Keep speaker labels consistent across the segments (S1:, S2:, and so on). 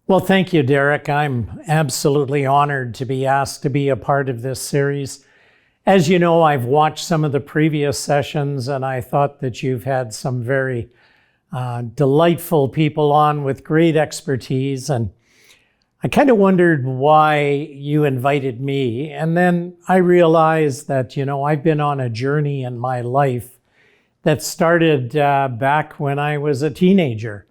S1: Well, thank you, Derek. I'm absolutely honored to be asked to be a part of this series. As you know, I've watched some of the previous sessions, and I thought that you've had some very delightful people on with great expertise. And I kind of wondered why you invited me. And then I realized that, I've been on a journey in my life that started back when I was a teenager.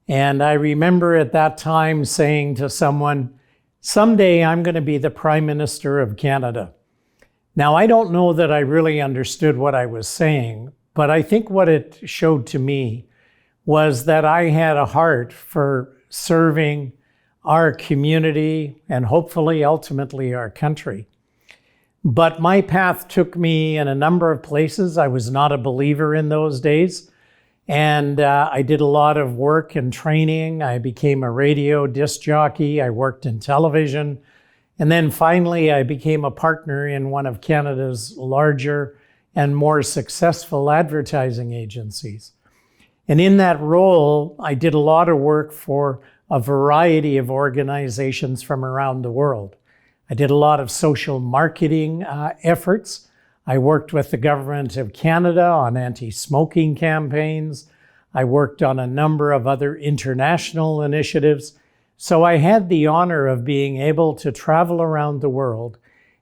S1: And I remember at that time saying to someone, someday I'm going to be the Prime Minister of Canada. Now, I don't know that I really understood what I was saying, but I think what it showed to me was that I had a heart for serving our community and hopefully ultimately our country. But my path took me in a number of places. I was not a believer in those days. And I did a lot of work and training. I became a radio disc jockey. I worked in television. And then finally, I became a partner in one of Canada's larger and more successful advertising agencies. And in that role, I did a lot of work for a variety of organizations from around the world. I did a lot of social marketing efforts. I worked with the Government of Canada on anti-smoking campaigns. I worked on a number of other international initiatives. So I had the honor of being able to travel around the world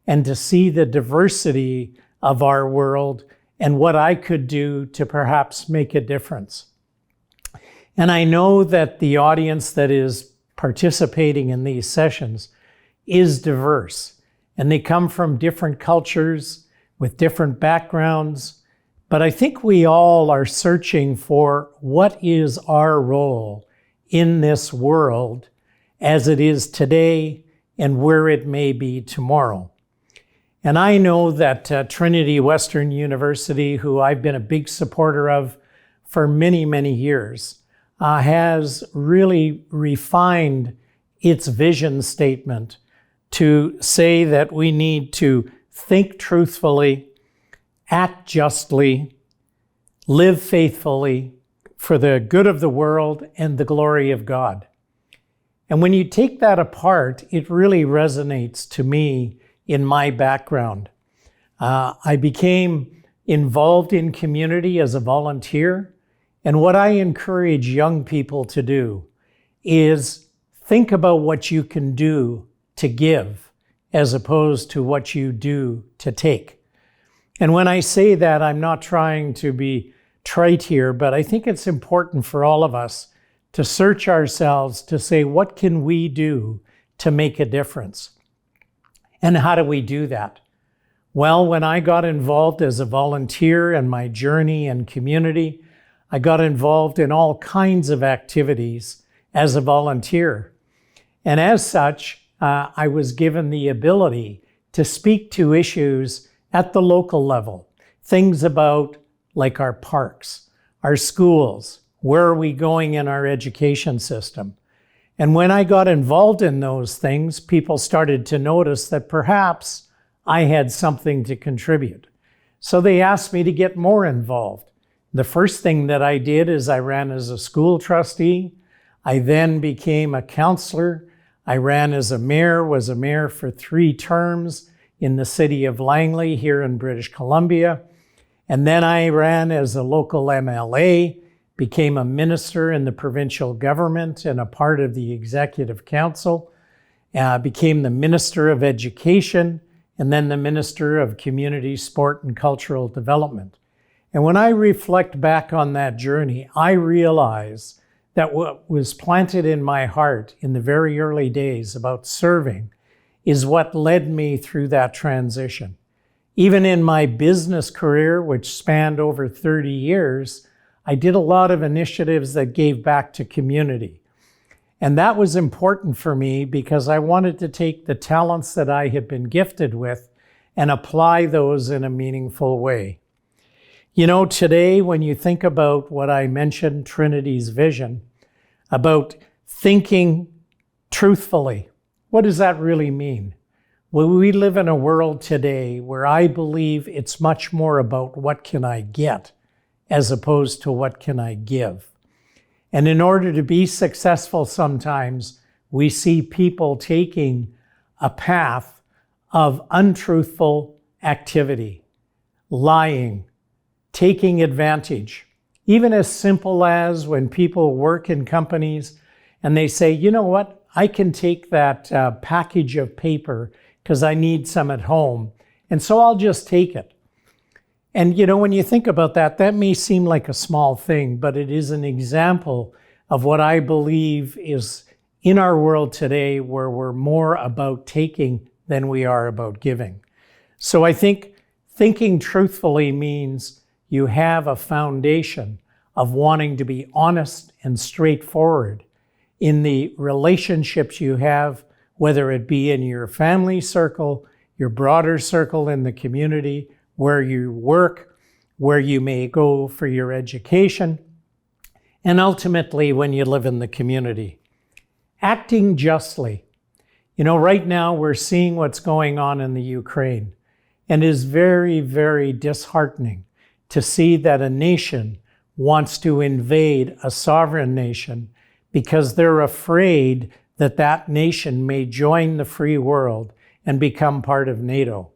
S1: and to see the diversity of our world and what I could do to perhaps make a difference. And I know that the audience that is participating in these sessions is diverse, and they come from different cultures, with different backgrounds, but I think we all are searching for what is our role in this world as it is today and where it may be tomorrow. And I know that Trinity Western University, who I've been a big supporter of for many, many years, has really refined its vision statement to say that we need to think truthfully, act justly, live faithfully for the good of the world and the glory of God. And when you take that apart, it really resonates to me in my background. I became involved in community as a volunteer. And what I encourage young people to do is think about what you can do to give, as opposed to what you do to take. And when I say that, I'm not trying to be trite here, but I think it's important for all of us to search ourselves to say, what can we do to make a difference? And how do we do that? Well, when I got involved as a volunteer in my journey and community, I got involved in all kinds of activities as a volunteer. And as such, I was given the ability to speak to issues at the local level, things about like our parks, our schools, where are we going in our education system? And when I got involved in those things, people started to notice that perhaps I had something to contribute. So they asked me to get more involved. The first thing that I did is I ran as a school trustee. I then became a counselor. I ran as a mayor, was a mayor for 3 terms in the city of Langley here in British Columbia. And then I ran as a local MLA, became a minister in the provincial government and a part of the executive council, became the Minister of Education, and then the Minister of Community, Sport, and Cultural Development. And when I reflect back on that journey, I realize that what was planted in my heart in the very early days about serving is what led me through that transition. Even in my business career, which spanned over 30 years, I did a lot of initiatives that gave back to community. And that was important for me because I wanted to take the talents that I had been gifted with and apply those in a meaningful way. Today, when you think about what I mentioned, Trinity's vision, about thinking truthfully, what does that really mean? Well, we live in a world today where I believe it's much more about what can I get as opposed to what can I give. And in order to be successful sometimes, we see people taking a path of untruthful activity, lying, taking advantage. Even as simple as when people work in companies and they say, you know what, I can take that package of paper because I need some at home, and so I'll just take it. And when you think about that, that may seem like a small thing, but it is an example of what I believe is in our world today, where we're more about taking than we are about giving. So I think thinking truthfully means you have a foundation of wanting to be honest and straightforward in the relationships you have, whether it be in your family circle, your broader circle in the community, where you work, where you may go for your education, and ultimately when you live in the community. Acting justly. Right now we're seeing what's going on in the Ukraine, and it is very, very disheartening to see that a nation wants to invade a sovereign nation because they're afraid that that nation may join the free world and become part of NATO.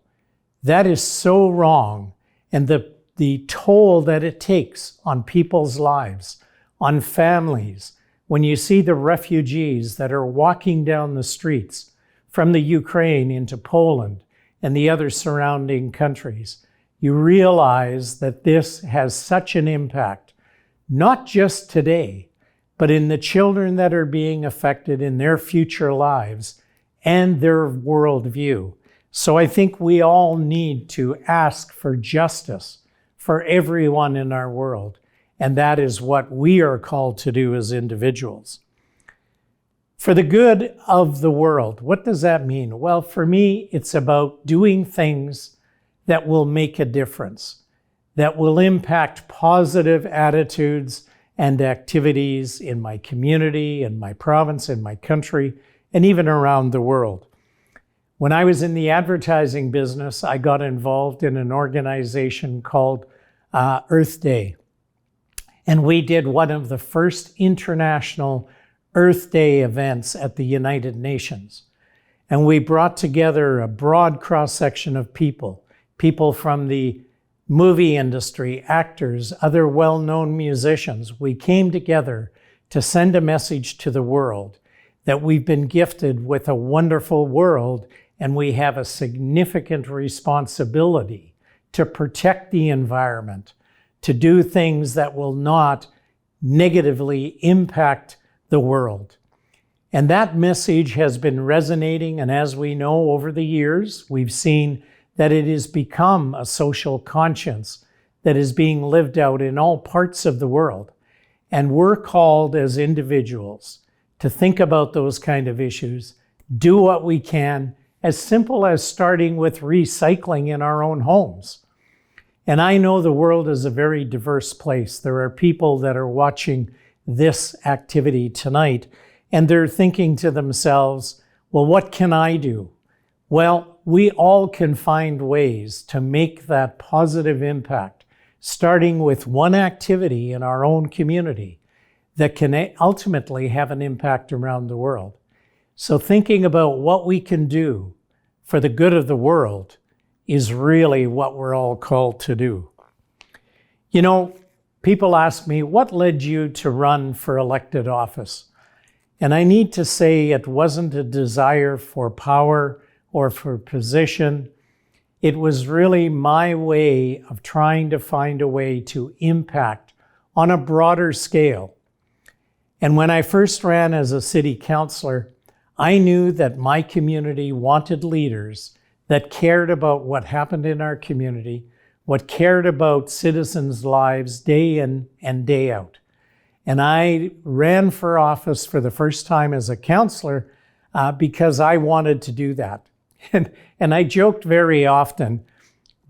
S1: That is so wrong, and the toll that it takes on people's lives, on families, when you see the refugees that are walking down the streets from the Ukraine into Poland and the other surrounding countries, you realize that this has such an impact, not just today, but in the children that are being affected in their future lives and their worldview. So I think we all need to ask for justice for everyone in our world. And that is what we are called to do as individuals. For the good of the world, what does that mean? Well, for me, it's about doing things that will make a difference, that will impact positive attitudes and activities in my community, in my province, in my country, and even around the world. When I was in the advertising business, I got involved in an organization called Earth Day. And we did one of the first international Earth Day events at the United Nations. And we brought together a broad cross-section of people from the movie industry, actors, other well-known musicians. We came together to send a message to the world that we've been gifted with a wonderful world, and we have a significant responsibility to protect the environment, to do things that will not negatively impact the world. And that message has been resonating, and as we know over the years, we've seen that it has become a social conscience that is being lived out in all parts of the world. And we're called as individuals to think about those kind of issues, do what we can, as simple as starting with recycling in our own homes. And I know the world is a very diverse place. There are people that are watching this activity tonight, and they're thinking to themselves, well, what can I do? Well, we all can find ways to make that positive impact, starting with one activity in our own community that can ultimately have an impact around the world. So thinking about what we can do for the good of the world is really what we're all called to do. People ask me, what led you to run for elected office? And I need to say it wasn't a desire for power or for position. It was really my way of trying to find a way to impact on a broader scale. And when I first ran as a city councillor, I knew that my community wanted leaders that cared about what happened in our community, what cared about citizens' lives day in and day out. And I ran for office for the first time as a councillor because I wanted to do that. And I joked very often,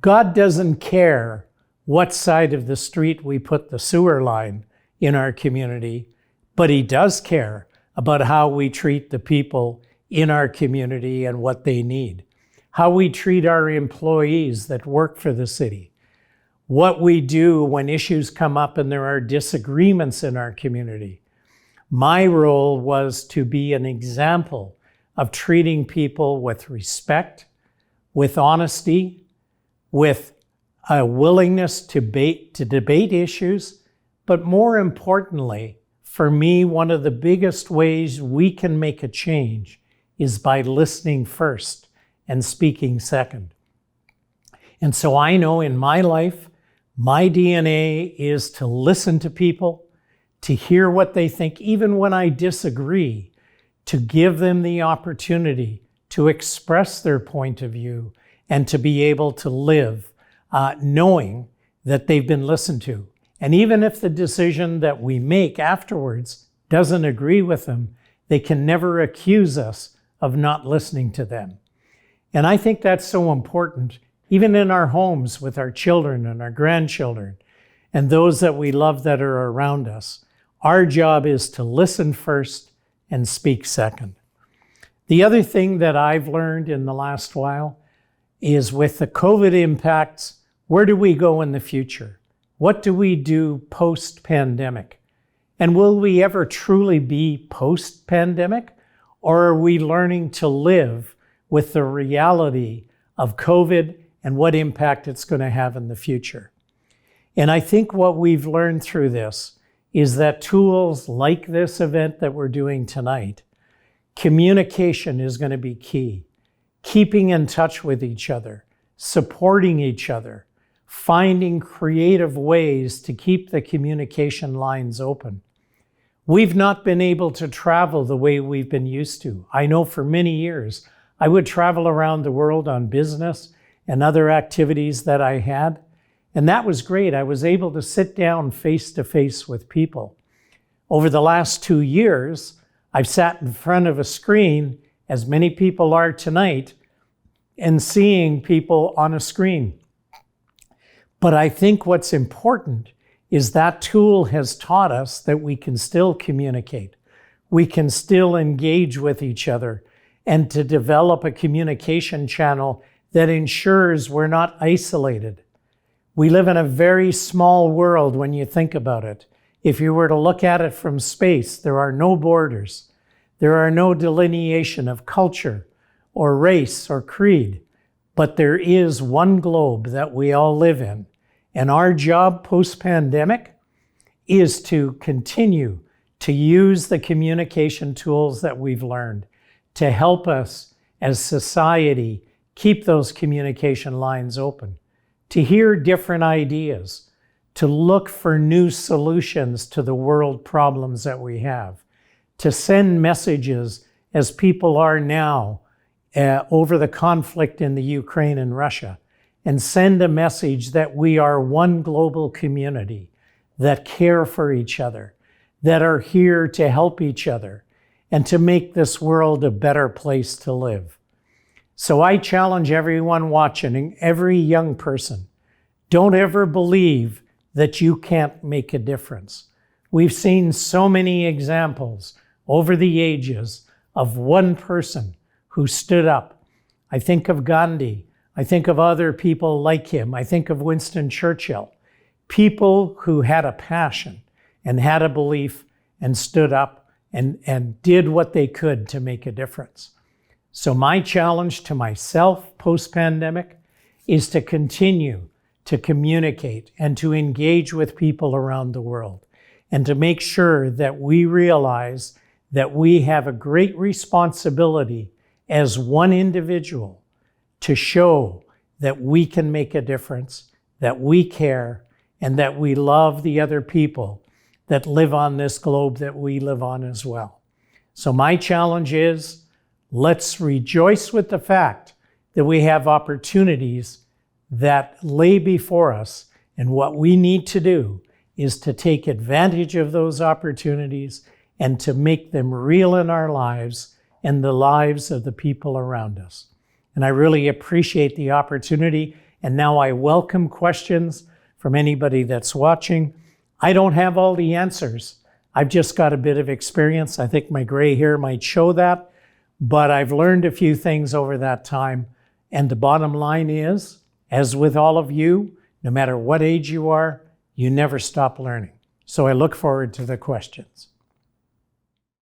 S1: God doesn't care what side of the street we put the sewer line in our community, but he does care about how we treat the people in our community and what they need, how we treat our employees that work for the city, what we do when issues come up and there are disagreements in our community. My role was to be an example of treating people with respect, with honesty, with a willingness to debate issues, but more importantly, for me, one of the biggest ways we can make a change is by listening first and speaking second. And so I know in my life, my DNA is to listen to people, to hear what they think, even when I disagree, to give them the opportunity to express their point of view and to be able to live knowing that they've been listened to. And even if the decision that we make afterwards doesn't agree with them, they can never accuse us of not listening to them. And I think that's so important, even in our homes with our children and our grandchildren and those that we love that are around us. Our job is to listen first and speak second. The other thing that I've learned in the last while is with the COVID impacts, where do we go in the future? What do we do post-pandemic? And will we ever truly be post-pandemic? Or are we learning to live with the reality of COVID and what impact it's going to have in the future? And I think what we've learned through this is that tools like this event that we're doing tonight, communication is going to be key. Keeping in touch with each other, supporting each other, finding creative ways to keep the communication lines open. We've not been able to travel the way we've been used to. I know for many years, I would travel around the world on business and other activities that I had. And that was great. I was able to sit down face to face with people. Over the last 2 years, I've sat in front of a screen, as many people are tonight, and seeing people on a screen. But I think what's important is that tool has taught us that we can still communicate. We can still engage with each other and to develop a communication channel that ensures we're not isolated. We live in a very small world when you think about it. If you were to look at it from space, there are no borders. There are no delineation of culture or race or creed, but there is one globe that we all live in. And our job post-pandemic is to continue to use the communication tools that we've learned to help us as society keep those communication lines open, to hear different ideas, to look for new solutions to the world problems that we have, to send messages as people are now over the conflict in the Ukraine and Russia, and send a message that we are one global community that care for each other, that are here to help each other, and to make this world a better place to live. So I challenge everyone watching, every young person, don't ever believe that you can't make a difference. We've seen so many examples over the ages of one person who stood up. I think of Gandhi. I think of other people like him. I think of Winston Churchill. People who had a passion and had a belief and stood up and did what they could to make a difference. So my challenge to myself post-pandemic is to continue to communicate and to engage with people around the world and to make sure that we realize that we have a great responsibility as one individual to show that we can make a difference, that we care, and that we love the other people that live on this globe that we live on as well. So my challenge is, let's rejoice with the fact that we have opportunities that lay before us, and what we need to do is to take advantage of those opportunities and to make them real in our lives and the lives of the people around us. And I really appreciate the opportunity. And now I welcome questions from anybody that's watching. I don't have all the answers. I've just got a bit of experience. I think my gray hair might show that, but I've learned a few things over that time. And the bottom line is, as with all of you, no matter what age you are, you never stop learning. So I look forward to the questions.